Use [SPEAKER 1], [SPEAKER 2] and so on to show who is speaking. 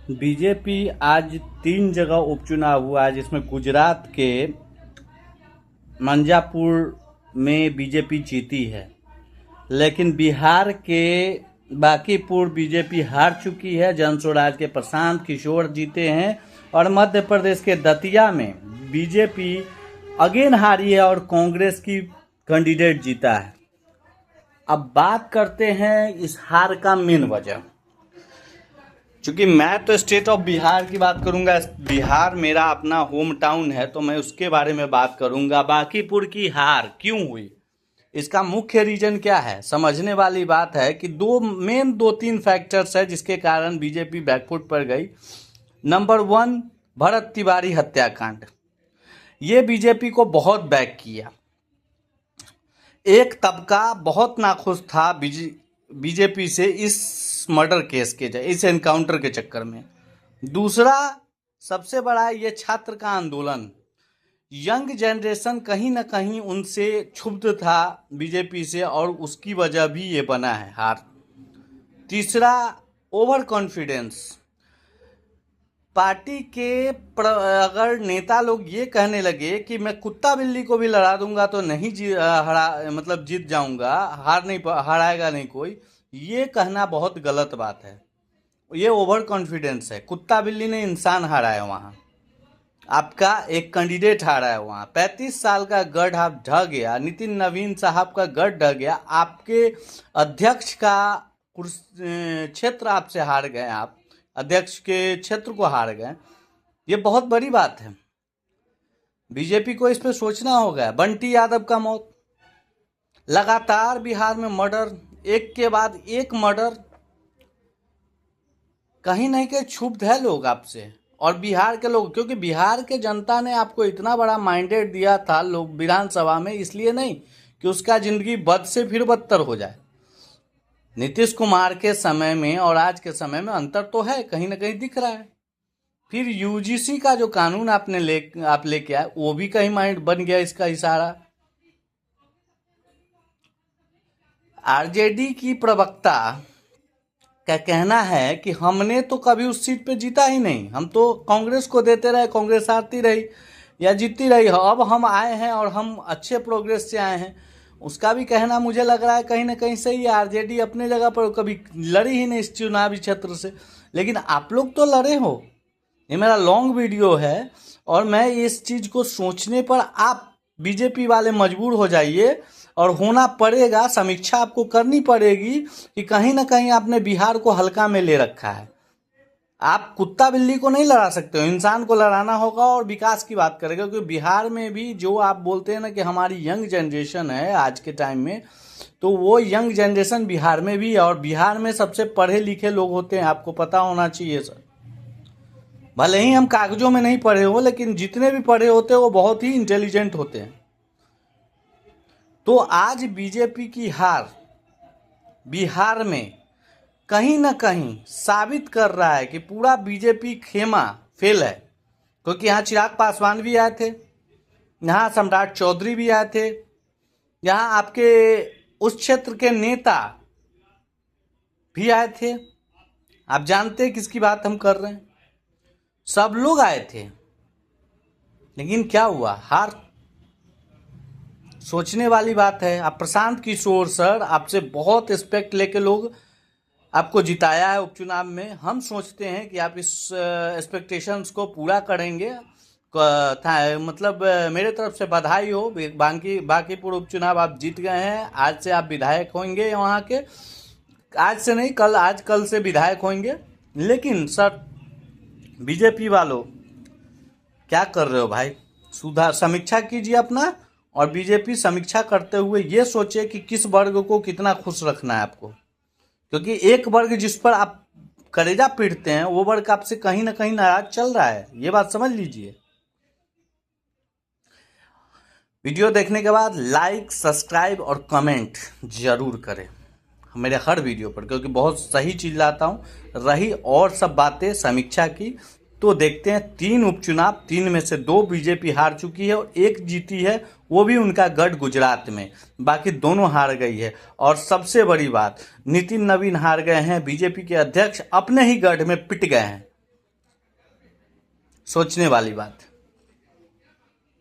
[SPEAKER 1] BJP आज 3 जगह उपचुनाव हुआ है, जिसमें गुजरात के मंजापुर में बीजेपी जीती है, लेकिन बिहार के बांकीपुर बीजेपी हार चुकी है। जनस्वराज के प्रशांत किशोर जीते हैं और मध्य प्रदेश के दतिया में बीजेपी अगेन हारी है और कांग्रेस की कैंडिडेट जीता है। अब बात करते हैं इस हार का मेन वजह। क्योंकि मैं तो स्टेट ऑफ बिहार की बात करूंगा, बिहार मेरा अपना होम टाउन है, तो मैं उसके बारे में बात करूंगा। बांकीपुर की हार क्यों हुई, इसका मुख्य रीजन क्या है, समझने वाली बात है कि दो तीन फैक्टर्स है जिसके कारण बीजेपी बैकफुट पर गई। नंबर 1, भरत तिवारी हत्याकांड, ये बीजेपी को बहुत बैक किया। एक तबका बहुत नाखुश था बीजेपी से इस मर्डर केस के इस एनकाउंटर के चक्कर में। दूसरा सबसे बड़ा ये छात्र का आंदोलन, यंग जनरेशन कहीं ना कहीं उनसे क्षुब्ध था बीजेपी से और उसकी वजह भी ये बना है हार। तीसरा ओवर कॉन्फिडेंस, पार्टी के अगर नेता लोग ये कहने लगे कि मैं कुत्ता बिल्ली को भी लड़ा दूंगा तो नहीं जीत जाऊंगा, हराएगा नहीं कोई, ये कहना बहुत गलत बात है। ये ओवर कॉन्फिडेंस है। कुत्ता बिल्ली ने इंसान हारा है, वहाँ आपका एक कैंडिडेट हारा है। वहाँ 35 साल का गढ़ आप ढह गया, नितिन नवीन साहब का गढ़ ढह गया, आपके अध्यक्ष का क्षेत्र आपसे हार गए, आप अध्यक्ष के क्षेत्र को हार गए, ये बहुत बड़ी बात है। बीजेपी को इस पे सोचना होगा। बंटी यादव का मौत, लगातार बिहार में मर्डर, एक के बाद एक मर्डर, कहीं नहीं कहीं क्षुब्ध है लोग आपसे। और बिहार के लोग, क्योंकि बिहार के जनता ने आपको इतना बड़ा माइंडेड दिया था लोग विधानसभा में, इसलिए नहीं कि उसका जिंदगी बद से फिर बदतर हो जाए। नीतीश कुमार के समय में और आज के समय में अंतर तो है, कहीं ना कहीं दिख रहा है। फिर यूजीसी का जो कानून आप लेके आए, वो भी कहीं माइंड बन गया इसका इशारा। आरजेडी की प्रवक्ता का कहना है कि हमने तो कभी उस सीट पे जीता ही नहीं, हम तो कांग्रेस को देते रहे, कांग्रेस हारती रही या जीतती रही, अब हम आए हैं और हम अच्छे प्रोग्रेस से आए हैं। उसका भी कहना मुझे लग रहा है कहीं ना कहीं सही है। आरजेडी अपने जगह पर कभी लड़ी ही नहीं इस चुनावी क्षेत्र से, लेकिन आप लोग तो लड़े हो। ये मेरा लॉन्ग वीडियो है और मैं इस चीज़ को सोचने पर आप बीजेपी वाले मजबूर हो जाइए और होना पड़ेगा, समीक्षा आपको करनी पड़ेगी कि कहीं ना कहीं आपने बिहार को हल्का में ले रखा है। आप कुत्ता बिल्ली को नहीं लड़ा सकते हो, इंसान को लड़ाना होगा और विकास की बात करेगा। क्योंकि बिहार में भी जो आप बोलते हैं ना कि हमारी यंग जनरेशन है आज के टाइम में, तो वो यंग जनरेशन बिहार में भी है और बिहार में सबसे पढ़े लिखे लोग होते हैं, आपको पता होना चाहिए सर। भले ही हम कागजों में नहीं पढ़े हो, लेकिन जितने भी पढ़े होते हैं वो बहुत ही इंटेलिजेंट होते हैं। तो आज बीजेपी की हार बिहार में कहीं ना कहीं साबित कर रहा है कि पूरा बीजेपी खेमा फेल है। क्योंकि यहाँ चिराग पासवान भी आए थे, यहाँ सम्राट चौधरी भी आए थे, यहाँ आपके उस क्षेत्र के नेता भी आए थे। आप जानते हैं किसकी बात हम कर रहे हैं, सब लोग आए थे, लेकिन क्या हुआ, हार। सोचने वाली बात है। आप प्रशांत किशोर सर, आपसे बहुत रिस्पेक्ट लेके लोग आपको जिताया है उपचुनाव में। हम सोचते हैं कि आप इस एक्सपेक्टेशंस को पूरा करेंगे। मेरे तरफ से बधाई हो। बांकीपुर उपचुनाव आप जीत गए हैं, आज से आप विधायक होंगे वहाँ के। आज से नहीं, कल से विधायक होंगे। लेकिन सर बीजेपी वालों क्या कर रहे हो भाई, सुधार समीक्षा कीजिए अपना। और बीजेपी समीक्षा करते हुए ये सोचे कि किस वर्ग को कितना खुश रखना है आपको। क्योंकि एक वर्ग जिस पर आप कलेजा पीटते हैं, वो वर्ग आपसे कहीं ना कहीं नाराज चल रहा है, ये बात समझ लीजिए। वीडियो देखने के बाद लाइक, सब्सक्राइब और कमेंट जरूर करें मेरे हर वीडियो पर, क्योंकि बहुत सही चीज लाता हूँ। रही और सब बातें समीक्षा की, तो देखते हैं 3 उपचुनाव, 3 में से 2 बीजेपी हार चुकी है और 1 जीती है, वो भी उनका गढ़ गुजरात में, बाकी दोनों हार गई है। और सबसे बड़ी बात, नितिन नवीन हार गए हैं, बीजेपी के अध्यक्ष अपने ही गढ़ में पिट गए हैं। सोचने वाली बात है।